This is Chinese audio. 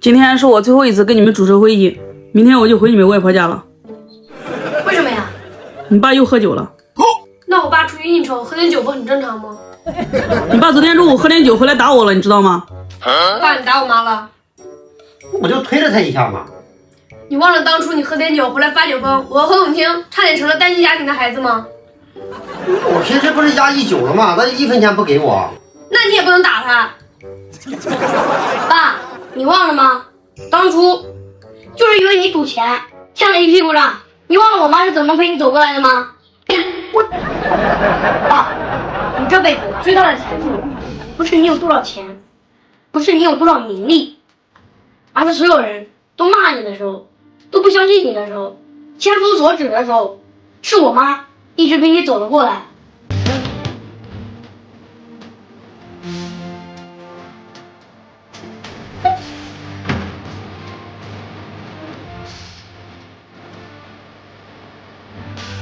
今天是我最后一次跟你们主持会议，明天我就回你们外婆家了。为什么呀？你爸又喝酒了。那我爸出去应酬喝点酒不很正常吗？你爸昨天中午喝点酒回来打我了，你知道吗？爸，你打我妈了？我就推了他一下嘛。你忘了当初你喝点酒回来发酒疯，我和永清差点成了单亲家庭的孩子吗？我平时不是压抑久了吗？他1分钱不给我。那你也不能打他。爸，你忘了吗？当初就是因为你赌钱欠了一屁股账，你忘了我妈是怎么陪你走过来的吗？爸，你这辈子最大的财富不是你有多少钱，不是你有多少名利，而是所有人都骂你的时候，都不相信你的时候，千夫所指的时候，是我妈一直陪你走了过来。